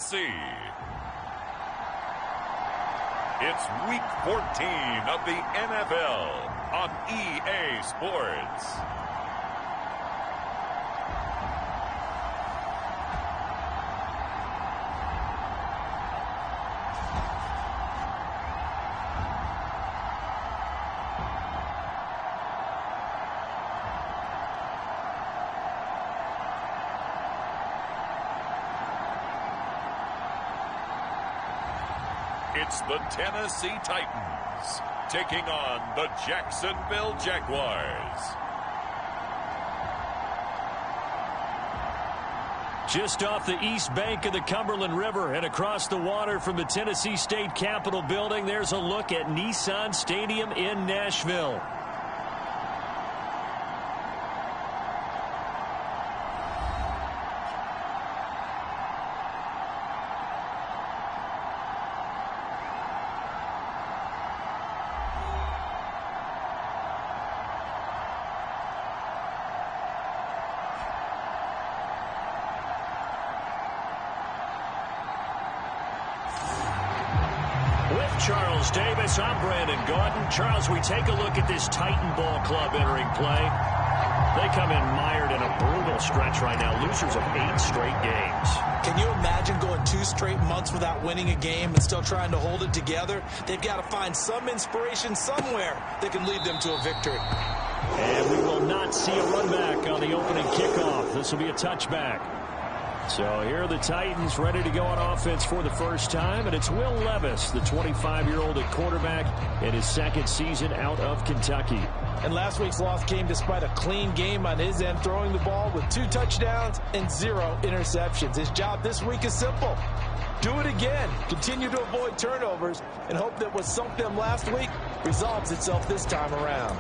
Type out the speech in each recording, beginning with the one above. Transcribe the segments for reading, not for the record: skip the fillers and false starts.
Tennessee. It's Week 14 of the NFL on EA Sports. It's the Tennessee Titans taking on the Jacksonville Jaguars. Just off the east bank of the Cumberland River and across the water from the Tennessee State Capitol building, there's a look at Nissan Stadium in Nashville. Charles Davis, I'm Brandon Gaudin. Charles, we take a look at this Titan Ball Club entering play. They come in mired in a brutal stretch right now, losers of 8 straight games. Can you imagine going 2 straight months without winning a game and still trying to hold it together? They've got to find some inspiration somewhere that can lead them to a victory. And we will not see a run back on the opening kickoff. This will be a touchback. So here are the Titans ready to go on offense for the first time, and it's Will Levis, the 25-year-old at quarterback, in his second season out of Kentucky. And last week's loss came despite a clean game on his end, throwing the ball with 2 touchdowns and 0 interceptions. His job this week is simple. Do it again. Continue to avoid turnovers and hope that what sunk them last week resolves itself this time around.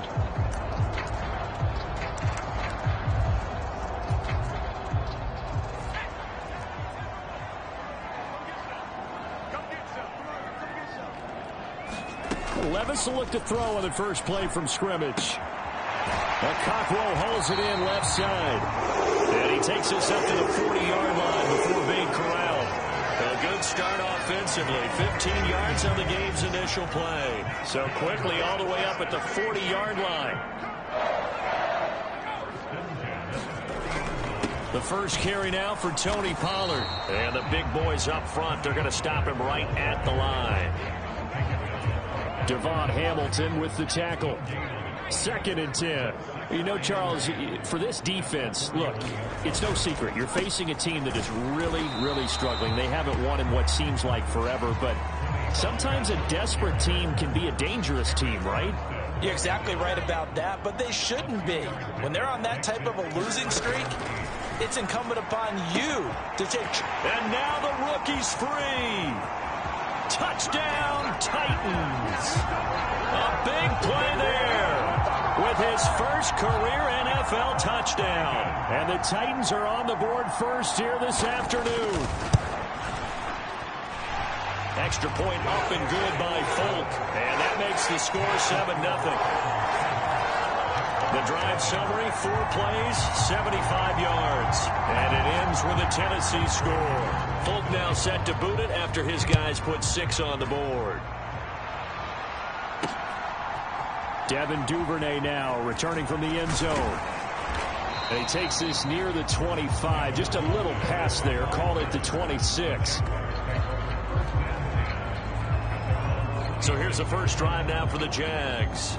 Levis will look to throw on the first play from scrimmage. Cockrell holds it in left side. And he takes us up to the 40-yard line before being corralled. A good start offensively. 15 yards on the game's initial play. So quickly all the way up at the 40-yard line. The first carry now for Tony Pollard. And the big boys up front, they're going to stop him right at the line. Devon Hamilton with the tackle. 2nd and 10. You know, Charles, for this defense, look, it's no secret. You're facing a team that is really, really struggling. They haven't won in what seems like forever, but sometimes a desperate team can be a dangerous team, right? You're exactly right about that, but they shouldn't be. When they're on that type of a losing streak, it's incumbent upon you to take... And now the rookie's free. Touchdown, Titans. A big play there with his first career NFL touchdown. And the Titans are on the board first here this afternoon. Extra point up and good by Folk. And that makes the score 7-0. The drive summary, 4 plays, 75 yards. And it ends with a Tennessee score. Folk now set to boot it after his guys put 6 on the board. Devin Duvernay now returning from the end zone. And he takes this near the 25. Just a little pass there. Call it the 26. So here's the first drive now for the Jags.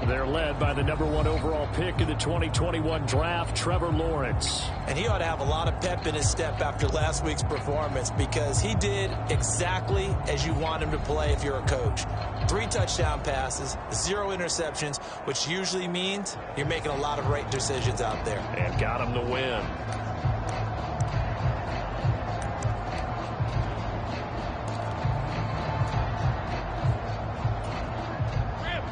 They're led by the #1 overall pick in the 2021 draft, Trevor Lawrence. And he ought to have a lot of pep in his step after last week's performance because he did exactly as you want him to play if you're a coach. 3 touchdown passes, 0 interceptions, which usually means you're making a lot of right decisions out there. And got him to win.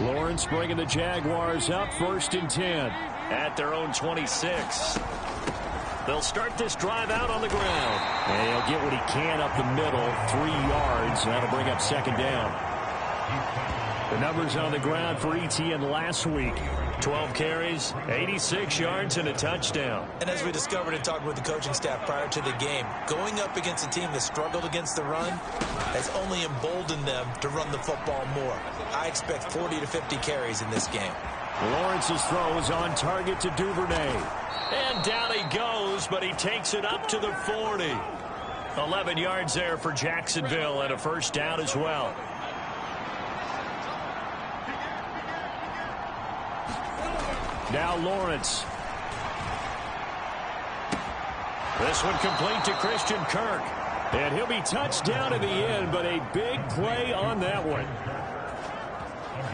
Lawrence bringing the Jaguars up 1st and 10 at their own 26. They'll start this drive out on the ground. And he'll get what he can up the middle, 3 yards. That'll bring up 2nd down. The numbers on the ground for Etienne last week. 12 carries, 86 yards, and a touchdown. And as we discovered in talking with the coaching staff prior to the game, going up against a team that struggled against the run has only emboldened them to run the football more. I expect 40 to 50 carries in this game. Lawrence's throw is on target to Duvernay. And down he goes, but he takes it up to the 40. 11 yards there for Jacksonville and a first down as well. Now Lawrence. This one complete to Christian Kirk. And he'll be touched down at the end, but a big play on that one.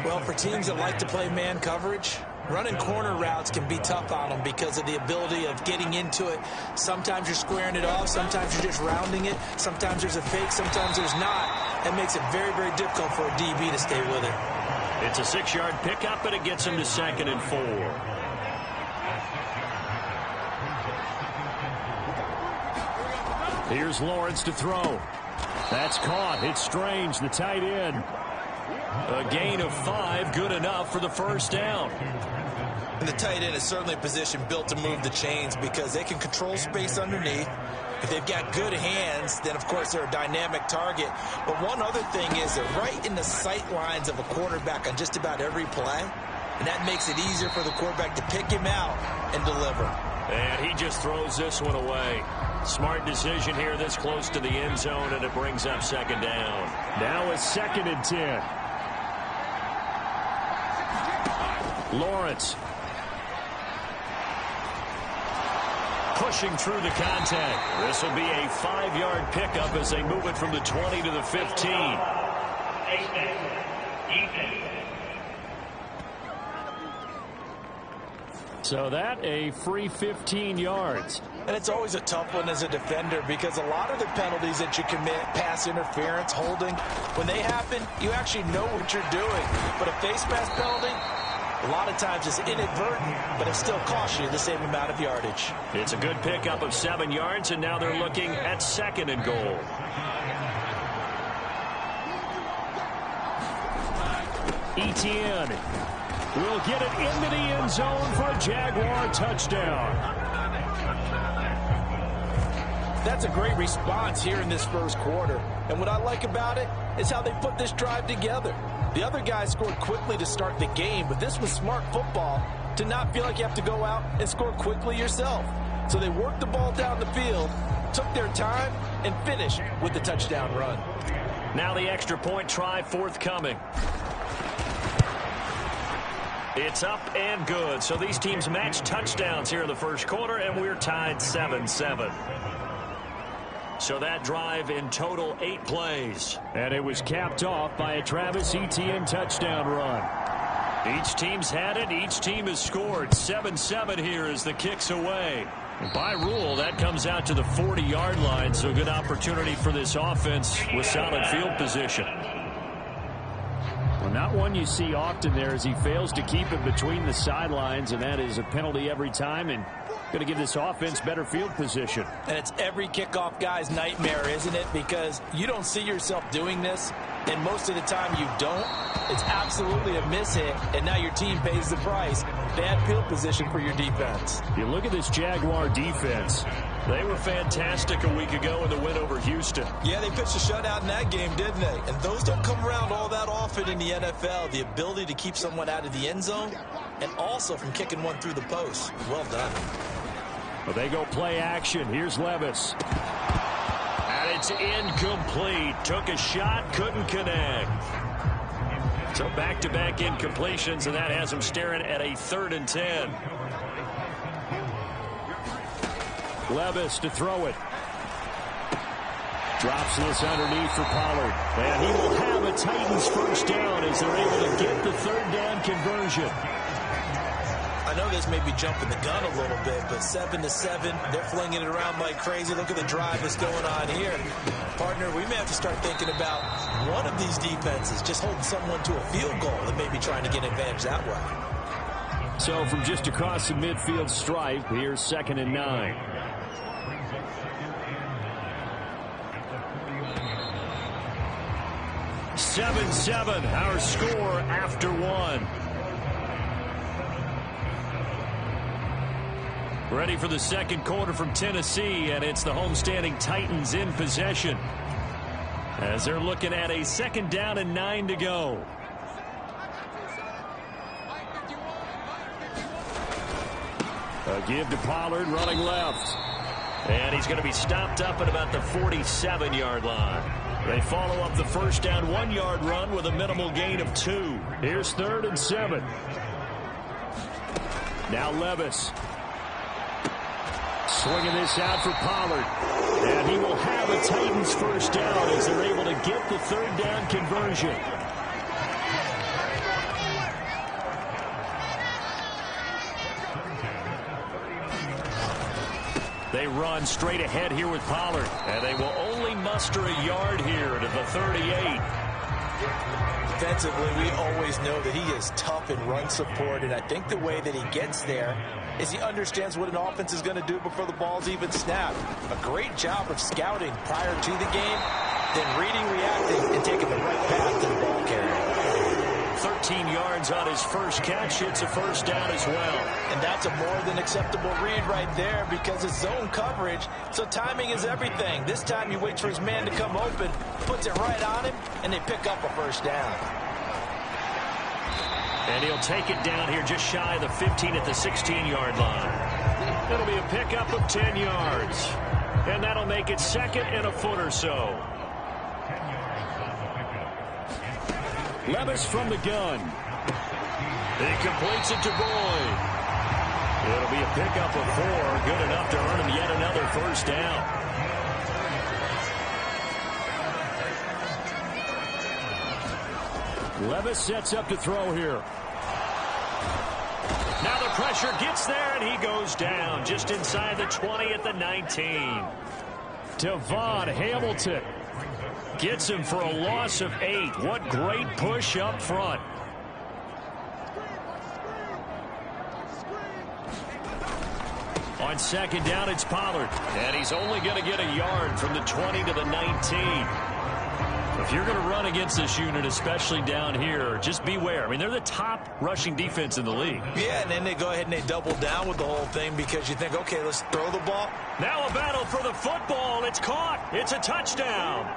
Well, for teams that like to play man coverage, running corner routes can be tough on them because of the ability of getting into it. Sometimes you're squaring it off. Sometimes you're just rounding it. Sometimes there's a fake. Sometimes there's not. That makes it very, very difficult for a DB to stay with it. It's a 6-yard pickup, and it gets him to 2nd and 4. Here's Lawrence to throw. That's caught. It's Strange, the tight end. A gain of 5, good enough for the first down. And the tight end is certainly a position built to move the chains because they can control space underneath. If they've got good hands, then, of course, they're a dynamic target. But one other thing is they're right in the sight lines of a quarterback on just about every play. And that makes it easier for the quarterback to pick him out and deliver. And he just throws this one away. Smart decision here this close to the end zone, and it brings up 2nd down. Now it's 2nd and 10. Lawrence. Pushing through the contact. This will be a 5-yard pickup as they move it from the 20 to the 15. So that a free 15 yards. And it's always a tough one as a defender because a lot of the penalties that you commit, pass interference, holding, when they happen, you actually know what you're doing. But a face mask penalty, a lot of times it's inadvertent, but it still costs you the same amount of yardage. It's a good pickup of 7 yards, and now they're looking at 2nd and goal. Etienne will get it into the end zone for a Jaguar touchdown. That's a great response here in this first quarter. And what I like about it is how they put this drive together. The other guys scored quickly to start the game, but this was smart football to not feel like you have to go out and score quickly yourself. So they worked the ball down the field, took their time, and finished with the touchdown run. Now the extra point try forthcoming. It's up and good. So these teams match touchdowns here in the first quarter, and we're tied 7-7. So that drive in total 8 plays. And it was capped off by a Travis Etienne touchdown run. Each team's had it. Each team has scored. 7-7 here as the kick's away. And by rule, that comes out to the 40-yard line. So good opportunity for this offense with solid field position. Well, not one you see often there as he fails to keep it between the sidelines, and that is a penalty every time, and going to give this offense better field position. And it's every kickoff guy's nightmare, isn't it? Because you don't see yourself doing this, and most of the time you don't. It's absolutely a mishit, and now your team pays the price. Bad field position for your defense. You look at this Jaguar defense. They were fantastic a week ago in the win over Houston. Yeah, they pitched a shutout in that game, didn't they? And those don't come around all that often in the NFL. The ability to keep someone out of the end zone and also from kicking one through the post. Well done. Well, they go play action. Here's Levis. And it's incomplete. Took a shot, couldn't connect. So back-to-back incompletions, and that has him staring at a 3rd and 10. Levis to throw it. Drops this underneath for Pollard. And he will have a Titans first down as they're able to get the 3rd down conversion. I know this may be jumping the gun a little bit, but 7-7, they're flinging it around like crazy. Look at the drive that's going on here. Partner, we may have to start thinking about one of these defenses just holding someone to a field goal and maybe trying to get an advantage that way. So from just across the midfield stripe, here's 2nd and 9. 7-7, our score after one. Ready for the second quarter from Tennessee, and it's the homestanding Titans in possession, as they're looking at a 2nd down and 9 to go. A give to Pollard, running left. And he's going to be stopped up at about the 47-yard line. They follow up the first down 1-yard run with a minimal gain of 2. Here's 3rd and 7. Now Levis. Swinging this out for Pollard. And he will have a Titans first down as they're able to get the 3rd down conversion. They run straight ahead here with Pollard, and they will only muster a yard here to the 38. Defensively, we always know that he is tough in run support, and I think the way that he gets there is he understands what an offense is going to do before the ball's even snapped. A great job of scouting prior to the game, then reading, reacting, and taking the right path to the ball carrier. 13 yards on his first catch. It's a first down as well. And that's a more than acceptable read right there because it's zone coverage, so timing is everything. This time he waits for his man to come open, puts it right on him, and they pick up a first down. And he'll take it down here just shy of the 15 at the 16-yard line. It'll be a pickup of 10 yards. And that'll make it 2nd and a foot or so. Levis from the gun. He completes it to Boyd. It'll be a pickup of 4. Good enough to earn him yet another first down. Levis sets up to throw here. Now the pressure gets there, and he goes down just inside the 20 at the 19. Devon Hamilton gets him for a loss of 8. What great push up front. On 2nd down, it's Pollard. And he's only going to get a yard from the 20 to the 19. If you're going to run against this unit, especially down here, just beware. I mean, they're the top rushing defense in the league. Yeah, and then they go ahead and they double down with the whole thing because you think, okay, let's throw the ball. Now a battle for the football. It's caught. It's a touchdown.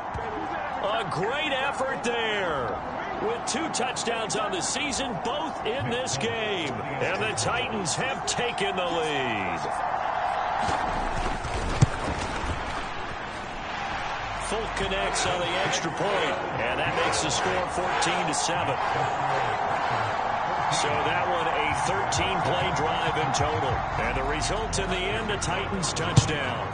A great effort there. With 2 touchdowns on the season, both in this game. And the Titans have taken the lead. Folk connects on the extra point, and that makes the score 14-7. So that one a 13-play drive in total. And the result in the end, a Titans touchdown.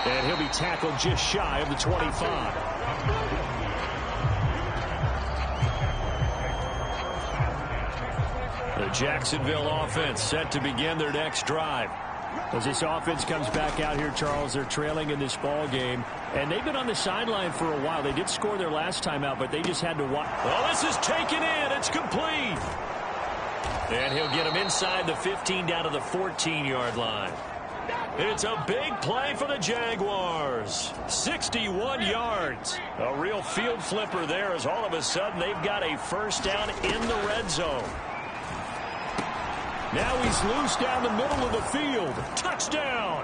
And he'll be tackled just shy of the 25. The Jacksonville offense set to begin their next drive. As this offense comes back out here, Charles, they're trailing in this ball game, and they've been on the sideline for a while. They did score their last time out, but they just had to watch. Well, this is taken in. It's complete. And he'll get him inside the 15 down to the 14-yard line. It's a big play for the Jaguars. 61 yards. A real field flipper there as all of a sudden they've got a first down in the red zone. Now he's loose down the middle of the field. Touchdown.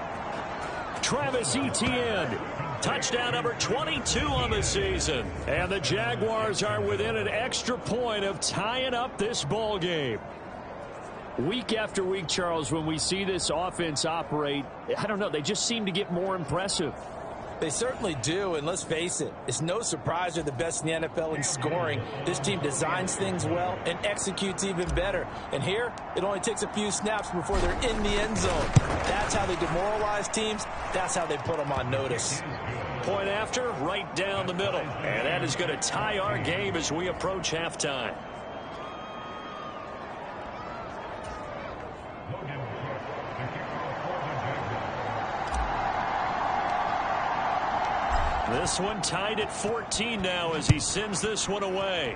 Travis Etienne. Touchdown number 22 on the season. And the Jaguars are within an extra point of tying up this ball game. Week after week, Charles, when we see this offense operate, I don't know, they just seem to get more impressive. They certainly do, and let's face it, it's no surprise they're the best in the NFL in scoring. This team designs things well and executes even better. And here, it only takes a few snaps before they're in the end zone. That's how they demoralize teams. That's how they put them on notice. Point after, right down the middle. And that is going to tie our game as we approach halftime. This one tied at 14 now as he sends this one away.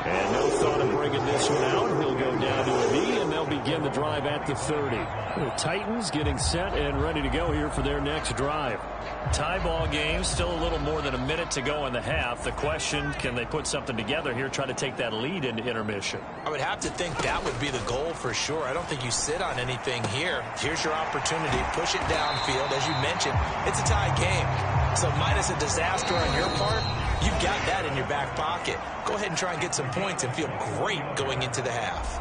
And no thought of bringing this one out. He'll go down to a knee, and they'll begin begin the drive at the 30. The Titans getting set and ready to go here for their next drive. Tie ball game, still a little more than a minute to go in the half. The question, can they put something together here, try to take that lead into intermission? I would have to think that would be the goal for sure. I don't think you sit on anything here. Here's your opportunity. Push it downfield. As you mentioned, it's a tie game. So minus a disaster on your part, you've got that in your back pocket. Go ahead and try and get some points and feel great going into the half.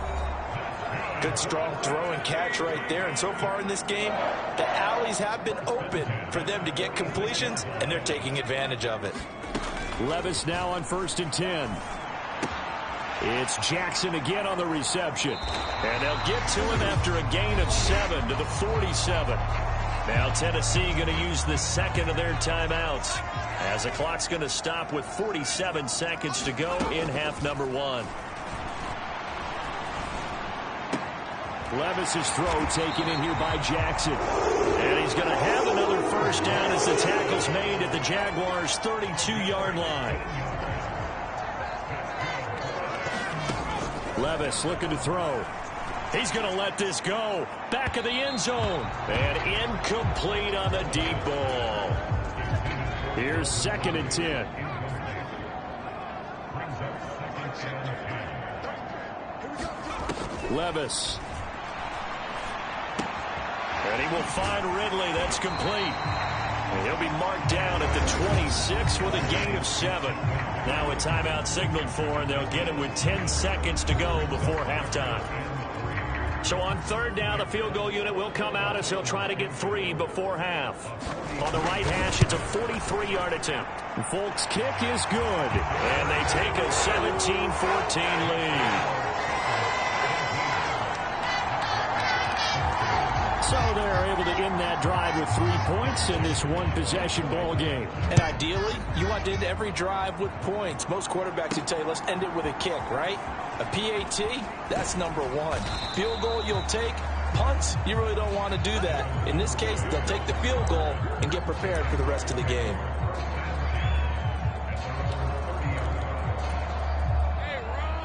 Good strong throw and catch right there. And so far in this game, the alleys have been open for them to get completions, and they're taking advantage of it. Levis now on 1st and 10. It's Jackson again on the reception. And they'll get to him after a gain of 7 to the 47. Now Tennessee going to use the second of their timeouts, as the clock's going to stop with 47 seconds to go in half number 1. Levis's throw taken in here by Jackson. And he's going to have another first down as the tackle's made at the Jaguars' 32-yard line. Levis looking to throw. He's going to let this go. Back of the end zone. And incomplete on the deep ball. Here's 2nd and 10. Levis. And he will find Ridley. That's complete. And he'll be marked down at the 26 with a gain of 7. Now a timeout signaled for, and they'll get it with 10 seconds to go before halftime. So on 3rd down, the field goal unit will come out as he'll try to get 3 before half. On the right hash, it's a 43-yard attempt. The Folks' kick is good. And they take a 17-14 lead. So they're able to end that drive with 3 points in this one-possession ball game. And ideally, you want to end every drive with points. Most quarterbacks would tell you, let's end it with a kick, right? A PAT, that's number 1. Field goal, you'll take. Punts, you really don't want to do that. In this case, they'll take the field goal and get prepared for the rest of the game.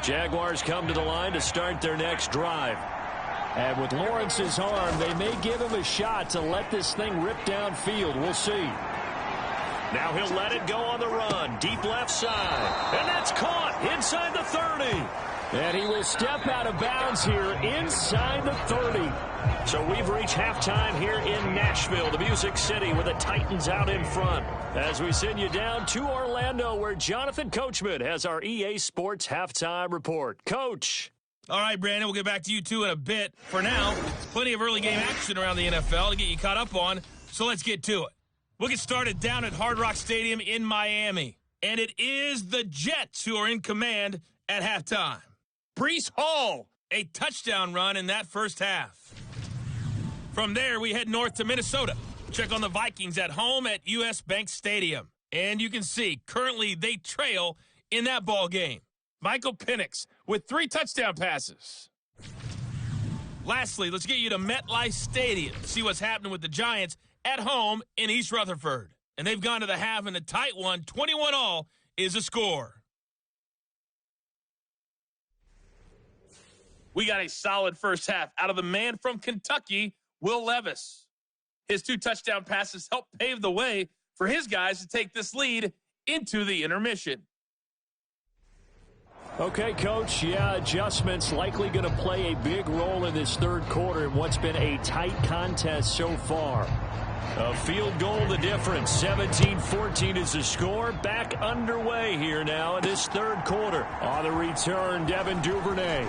Jaguars come to the line to start their next drive. And with Lawrence's arm, they may give him a shot to let this thing rip downfield. We'll see. Now he'll let it go on the run. Deep left side. And that's caught inside the 30. And he will step out of bounds here inside the 30. So we've reached halftime here in Nashville, the Music City, with the Titans out in front. As we send you down to Orlando, where Jonathan Coachman has our EA Sports halftime report. Coach. All right, Brandon, we'll get back to you, too, in a bit. For now, plenty of early game action around the NFL to get you caught up on, so let's get to it. We'll get started down at Hard Rock Stadium in Miami, and it is the Jets who are in command at halftime. Breece Hall, a touchdown run in that first half. From there, we head north to Minnesota. Check on the Vikings at home at U.S. Bank Stadium. And you can see, currently, they trail in that ball game. Michael Penix with 3 touchdown passes. Lastly, let's get you to MetLife Stadium to see what's happening with the Giants at home in East Rutherford. And they've gone to the half in a tight one. 21-all is the score. We got a solid first half out of the man from Kentucky, Will Levis. His 2 touchdown passes helped pave the way for his guys to take this lead into the intermission. Okay, Coach, adjustments likely going to play a big role in this 3rd quarter in what's been a tight contest so far. A field goal the difference. 17-14 is the score. Back underway here now in this 3rd quarter. On the return, Devin Duvernay.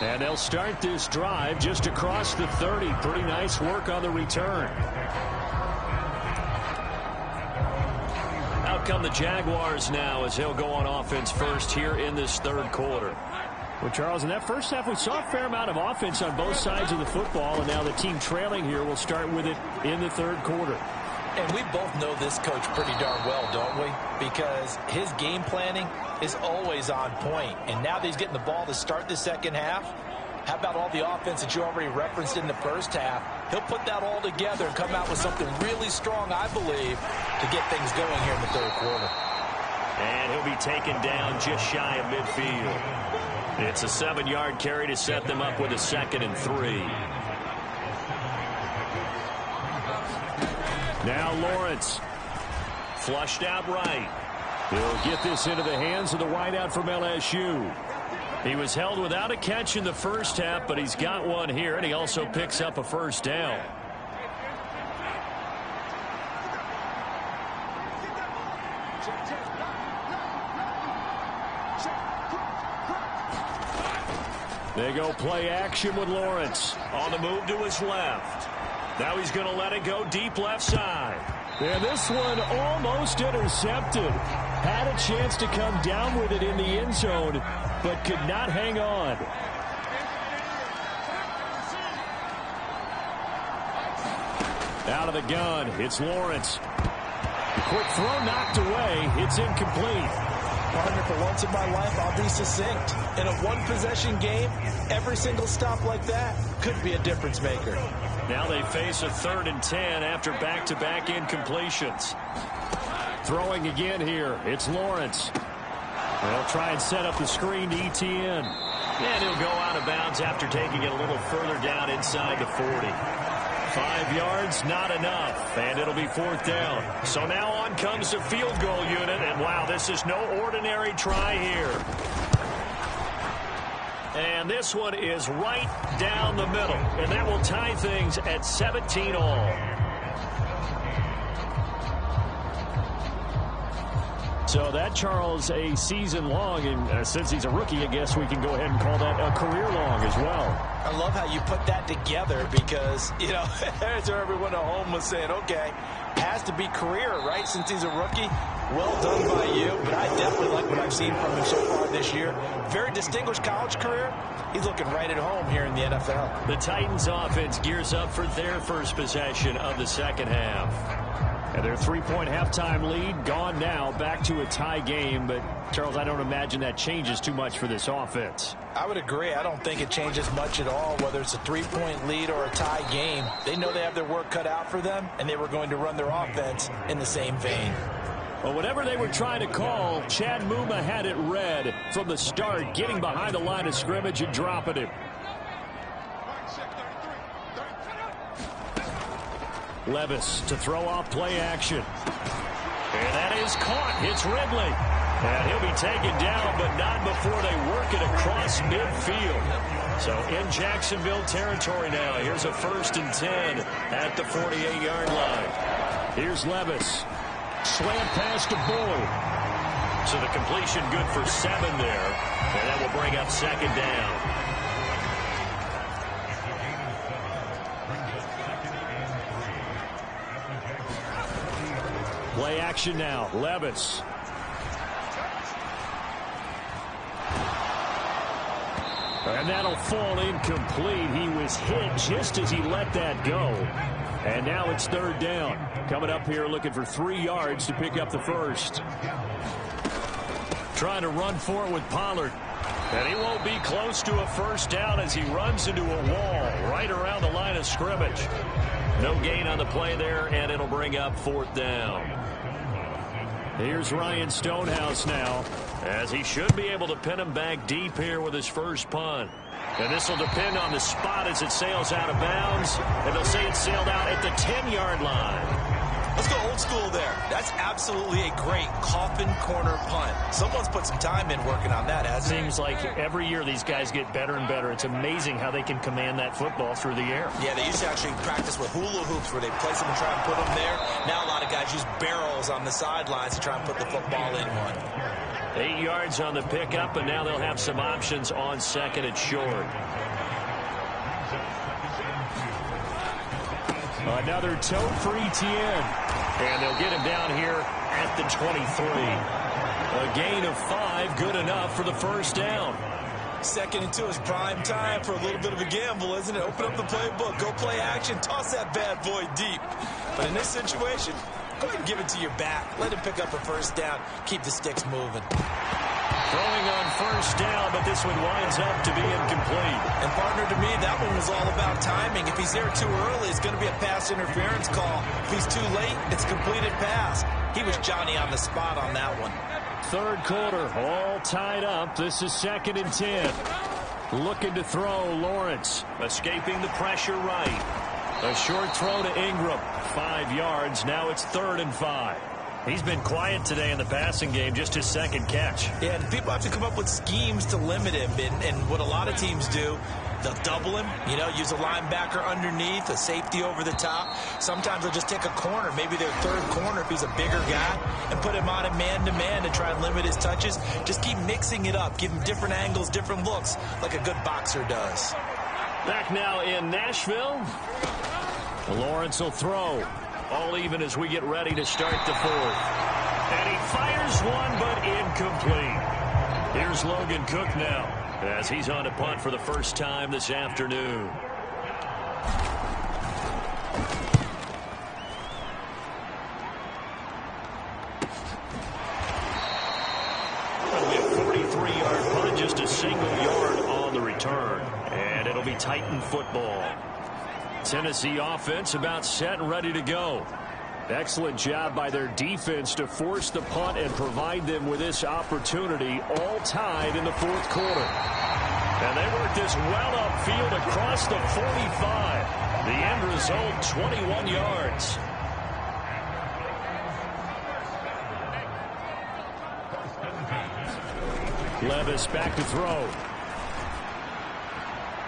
And they'll start this drive just across the 30. Pretty nice work on the return. Out come the Jaguars now as they'll go on offense first here in this 3rd quarter. Well, Charles, in that first half, we saw a fair amount of offense on both sides of the football, and now the team trailing here will start with it in the 3rd quarter. And we both know this coach pretty darn well, don't we? Because his game planning is always on point. And now that he's getting the ball to start the second half, how about all the offense that you already referenced in the first half? He'll put that all together and come out with something really strong, I believe, to get things going here in the 3rd quarter. And he'll be taken down just shy of midfield. It's a 7-yard carry to set them up with a 2nd and 3. Now Lawrence. Flushed out right. He'll get this into the hands of the wideout from LSU. He was held without a catch in the first half, but he's got one here, and he also picks up a first down. They go play action with Lawrence. On the move to his left. Now he's going to let it go deep left side. And this one almost intercepted. Had a chance to come down with it in the end zone, but could not hang on. Out of the gun, it's Lawrence. The quick throw knocked away. It's incomplete. Partner, for once in my life, I'll be succinct. In a one-possession game, every single stop like that could be a difference maker. Now they face a 3rd and 10 after back-to-back incompletions. Throwing again here. It's Lawrence. They'll try and set up the screen to ETN. And he'll go out of bounds after taking it a little further down inside the 40. 5 yards, not enough, and it'll be 4th down. So now on comes the field goal unit, and wow, this is no ordinary try here. And this one is right down the middle, and that will tie things at 17 all. So that, Charles, a season long, and since he's a rookie, I guess we can go ahead and call that a career long as well. I love how you put that together because, you know, there's where everyone at home was saying, okay, has to be career, right, since he's a rookie. Well done by you, but I definitely like what I've seen from him so far this year. Very distinguished college career. He's looking right at home here in the NFL. The Titans offense gears up for their first possession of the second half. And their 3-point halftime lead gone now, back to a tie game. But, Charles, I don't imagine that changes too much for this offense. I would agree. I don't think it changes much at all, whether it's a 3-point lead or a tie game. They know they have their work cut out for them, and they were going to run their offense in the same vein. Well, whatever they were trying to call, Chad Muma had it read from the start, getting behind the line of scrimmage and dropping it. Levis to throw off play action. And that is caught. It's Ridley. And he'll be taken down, but not before they work it across midfield. So in Jacksonville territory now. Here's a 1st and 10 at the 48-yard line. Here's Levis. Slant pass to Boyd. So the completion good for 7 there. And that will bring up 2nd down. Play action now. Levis. And that'll fall incomplete. He was hit just as he let that go. And now it's 3rd down. Coming up here looking for 3 yards to pick up the first. Trying to run for it with Pollard. And he won't be close to a first down as he runs into a wall right around the line of scrimmage. No gain on the play there, and it'll bring up 4th down. Here's Ryan Stonehouse now, as he should be able to pin him back deep here with his first punt. And this will depend on the spot as it sails out of bounds. And they'll say it sailed out at the 10-yard line. Let's go old school there. That's absolutely a great coffin corner punt. Someone's put some time in working on that, hasn't it? Seems like every year these guys get better and better. It's amazing how they can command that football through the air. Yeah, they used to actually practice with hula hoops where they place them and try and put them there. Now a lot of guys use barrels on the sidelines to try and put the football in one. 8 yards on the pickup, and now they'll have some options on 2nd and short. Another tote for ETN. And they'll get him down here at the 23. A gain of 5, good enough for the first down. 2nd and 2 is prime time for a little bit of a gamble, isn't it? Open up the playbook, go play action, toss that bad boy deep. But in this situation, go ahead and give it to your back. Let him pick up a first down. Keep the sticks moving. Throwing on first down, but this one winds up to be incomplete. And partner, to me, that one was all about timing. If he's there too early, it's going to be a pass interference call. If he's too late, it's a completed pass. He was Johnny on the spot on that one. Third quarter, all tied up. This is 2nd and 10. Looking to throw, Lawrence. Escaping the pressure right. A short throw to Ingram. 5 yards. Now it's 3rd and 5. He's been quiet today in the passing game, just his 2nd catch. Yeah, and people have to come up with schemes to limit him. And what a lot of teams do, they'll double him, use a linebacker underneath, a safety over the top. Sometimes they'll just take a corner, maybe their 3rd corner if he's a bigger guy, and put him on a man-to-man to try and limit his touches. Just keep mixing it up, give him different angles, different looks, like a good boxer does. Back now in Nashville. Lawrence will throw. All even as we get ready to start the 4th. And he fires one, but incomplete. Here's Logan Cook now, as he's on a punt for the first time this afternoon. It'll be a 43-yard punt, just a single yard on the return. And it'll be Titan football. Tennessee offense about set and ready to go. Excellent job by their defense to force the punt and provide them with this opportunity, all tied in the 4th quarter. And they work this well upfield across the 45. The end result, 21 yards. Levis back to throw.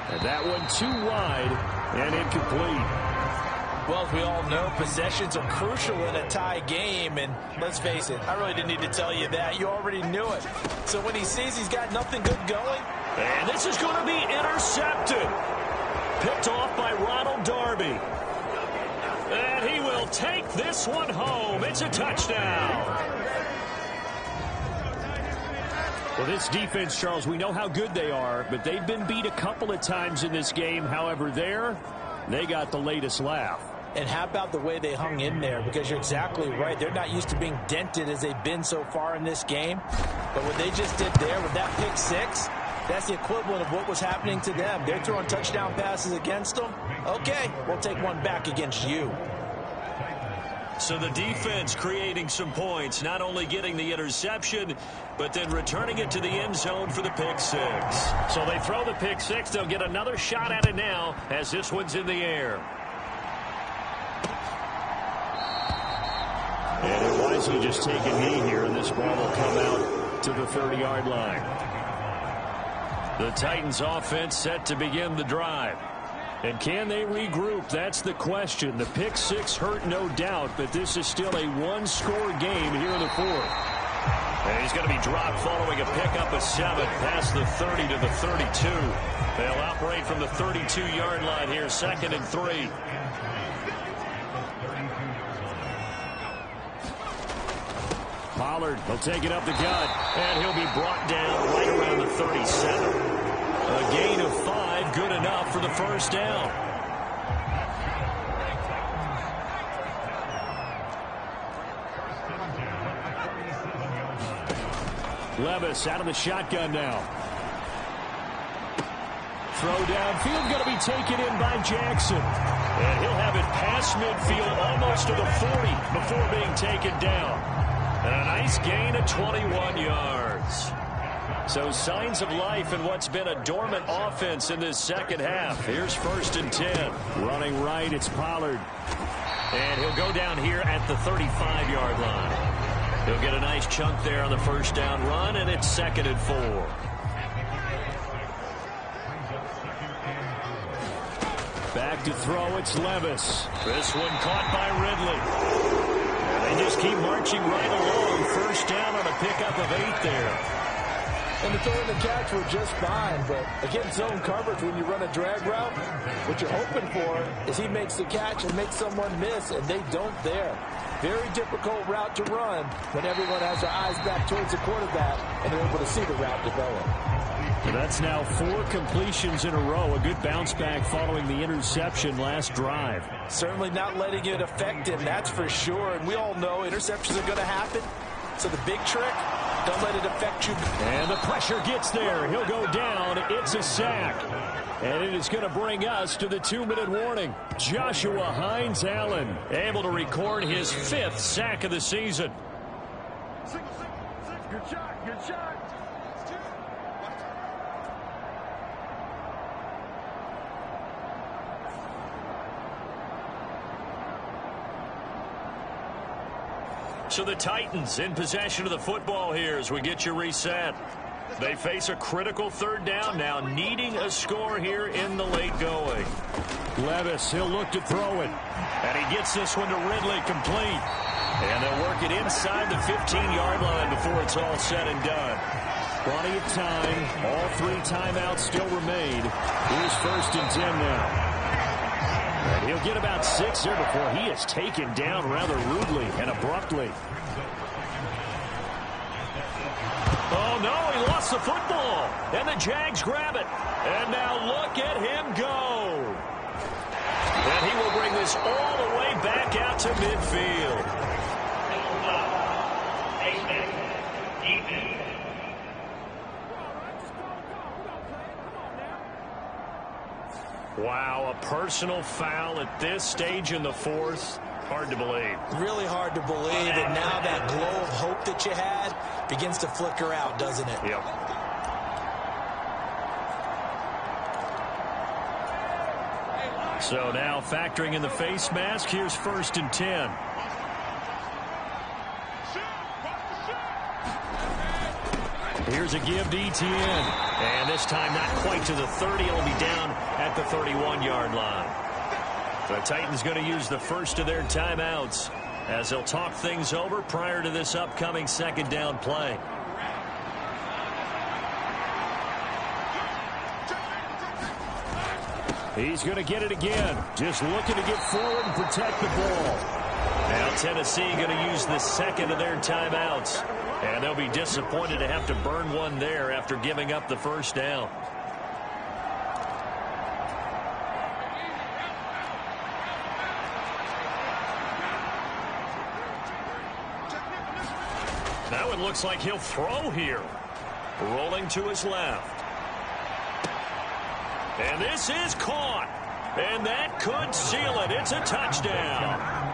And that one too wide and incomplete. Well, as we all know, possessions are crucial in a tie game, and let's face it, I really didn't need to tell you that. You already knew it. So when he sees he's got nothing good going, and this is going to be intercepted. Picked off by Ronald Darby. And he will take this one home. It's a touchdown. Well, this defense, Charles, we know how good they are, but they've been beat a couple of times in this game. However, they got the latest laugh. And how about the way they hung in there? Because you're exactly right. They're not used to being dented as they've been so far in this game. But what they just did there with that pick 6, that's the equivalent of what was happening to them. They're throwing touchdown passes against them. Okay, we'll take one back against you. So the defense creating some points, not only getting the interception, but then returning it to the end zone for the pick 6. So they throw the pick 6. They'll get another shot at it now as this one's in the air. And it wisely just take a knee here, and this ball will come out to the 30-yard line. The Titans offense set to begin the drive. And can they regroup? That's the question. The pick 6 hurt, no doubt, but this is still a one-score game here in the 4th. And he's going to be dropped following a pickup of 7 past the 30 to the 32. They'll operate from the 32-yard line here, 2nd and 3. Pollard will take it up the gut, and he'll be brought down right around the 37. A gain of 5, good enough for the first down. Levis out of the shotgun now. Throw downfield going to be taken in by Jackson. And he'll have it past midfield almost to the 40 before being taken down. And a nice gain of 21 yards. So signs of life in what's been a dormant offense in this second half. Here's 1st and 10. Running right, it's Pollard. And he'll go down here at the 35-yard line. He'll get a nice chunk there on the first down run, and it's 2nd and 4. Back to throw, it's Levis. This one caught by Ridley. And they just keep marching right along. First down on a pickup of 8 there. And the throw and the catch were just fine, but against zone coverage when you run a drag route, what you're hoping for is he makes the catch and makes someone miss, and they don't there. Very difficult route to run when everyone has their eyes back towards the quarterback and they're able to see the route develop. And that's now 4 completions in a row. A good bounce back following the interception last drive. Certainly not letting it affect him, that's for sure. And we all know interceptions are going to happen. So the big trick, don't let it affect you. And the pressure gets there. He'll go down. It's a sack. And it is going to bring us to the 2-minute warning. Joshua Hines-Allen able to record his 5th sack of the season. Good shot, good shot. So the Titans in possession of the football here as we get you reset. They face a critical third down now, needing a score here in the late going. Levis, he'll look to throw it. And he gets this one to Ridley, complete. And they'll work it inside the 15-yard line before it's all said and done. Plenty of time. All 3 timeouts still remain. Here's 1st and 10 now. And he'll get about 6 here before he is taken down rather rudely and abruptly. Oh, no, he lost the football. And the Jags grab it. And now look at him go. And he will bring this all the way back out to midfield. Wow, a personal foul at this stage in the 4th. Hard to believe. Really hard to believe, and now that glow of hope that you had begins to flicker out, doesn't it? Yep. So now factoring in the face mask, here's 1st and 10. Here's a give to Etienne. And this time not quite to the 30. It'll be down at the 31-yard line. The Titans going to use the first of their timeouts as they'll talk things over prior to this upcoming 2nd down play. He's going to get it again. Just looking to get forward and protect the ball. Now Tennessee going to use the 2nd of their timeouts. And they'll be disappointed to have to burn one there after giving up the 1st down. Now it looks like he'll throw here. Rolling to his left. And this is caught. And that could seal it. It's a touchdown.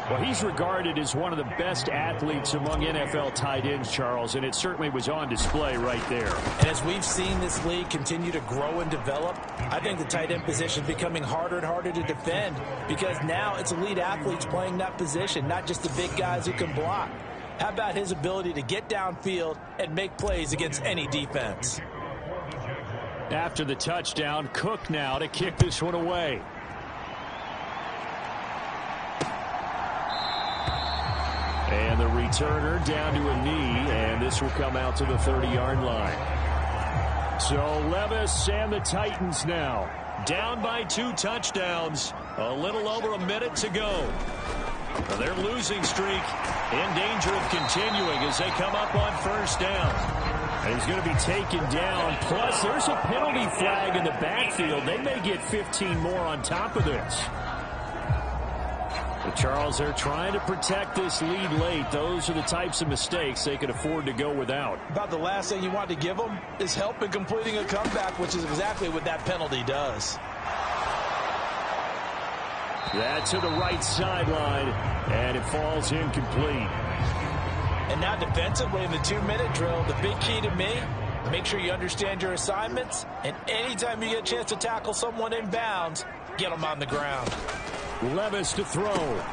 Well, he's regarded as one of the best athletes among NFL tight ends, Charles, and it certainly was on display right there. And as we've seen this league continue to grow and develop, I think the tight end position is becoming harder and harder to defend because now it's elite athletes playing that position, not just the big guys who can block. How about his ability to get downfield and make plays against any defense? After the touchdown, Cook now to kick this one away. And the returner down to a knee, and this will come out to the 30-yard line. So Levis and the Titans now down by 2 touchdowns. A little over a minute to go. Their losing streak in danger of continuing as they come up on 1st down. And he's going to be taken down. Plus, there's a penalty flag in the backfield. They may get 15 more on top of this. But Charles, they're trying to protect this lead late. Those are the types of mistakes they can afford to go without. About the last thing you want to give them is help in completing a comeback, which is exactly what that penalty does. That to the right sideline, and it falls incomplete. And now defensively in the 2-minute drill, the big key to me, make sure you understand your assignments, and anytime you get a chance to tackle someone in bounds, get them on the ground. Levis to throw.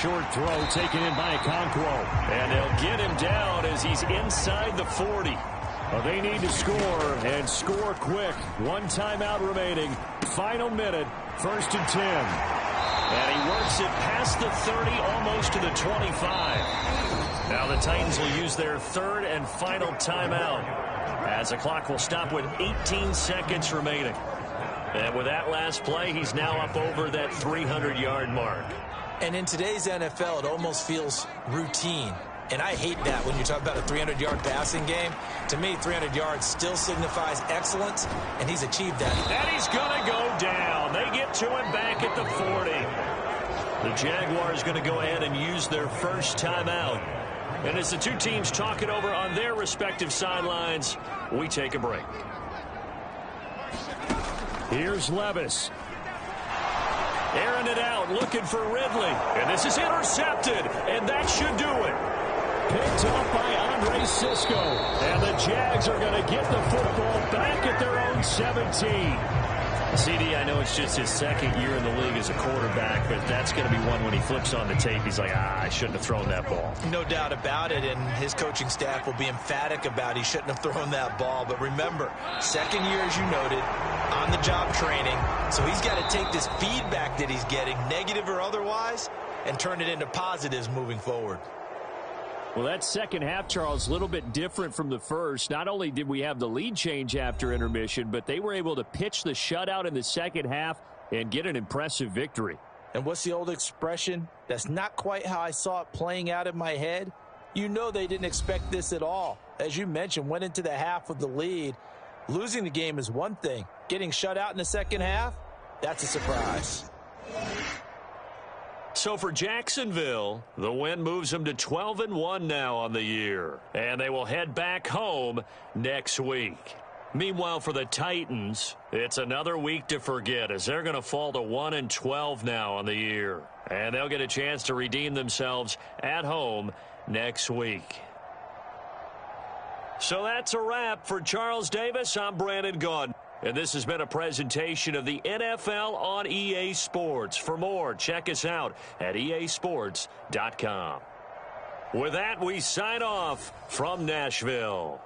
Short throw taken in by Okonkwo. And they'll get him down as he's inside the 40. Well, they need to score, and score quick. 1 timeout remaining. Final minute, 1st and 10. And he works it past the 30, almost to the 25. Now the Titans will use their 3rd and final timeout as the clock will stop with 18 seconds remaining. And with that last play, he's now up over that 300-yard mark. And in today's NFL, it almost feels routine. And I hate that when you talk about a 300-yard passing game. To me, 300 yards still signifies excellence, and he's achieved that. And he's going to go down. They get to him back at the 40. The Jaguars going to go ahead and use their 1st timeout. And as the 2 teams talk it over on their respective sidelines, we take a break. Here's Levis. Airing it out, looking for Ridley. And this is intercepted, and that should do it. Picked up by Andre Cisco. And the Jags are going to get the football back at their own 17. CD, I know it's just his second year in the league as a quarterback, but that's going to be one when he flips on the tape. He's like, I shouldn't have thrown that ball. No doubt about it, and his coaching staff will be emphatic about he shouldn't have thrown that ball. But remember, second year, as you noted, on-the-job training, so he's got to take this feedback that he's getting, negative or otherwise, and turn it into positives moving forward. Well, that second half, Charles, a little bit different from the first. Not only did we have the lead change after intermission, but they were able to pitch the shutout in the second half and get an impressive victory. And what's the old expression? That's not quite how I saw it playing out in my head. You know they didn't expect this at all. As you mentioned, went into the half with the lead. Losing the game is one thing. Getting shut out in the second half, that's a surprise. So for Jacksonville, the win moves them to 12-1 now on the year. And they will head back home next week. Meanwhile, for the Titans, it's another week to forget as they're going to fall to 1-12 now on the year. And they'll get a chance to redeem themselves at home next week. So that's a wrap for Charles Davis. I'm Brandon Gaudin. And this has been a presentation of the NFL on EA Sports. For more, check us out at easports.com. With that, we sign off from Nashville.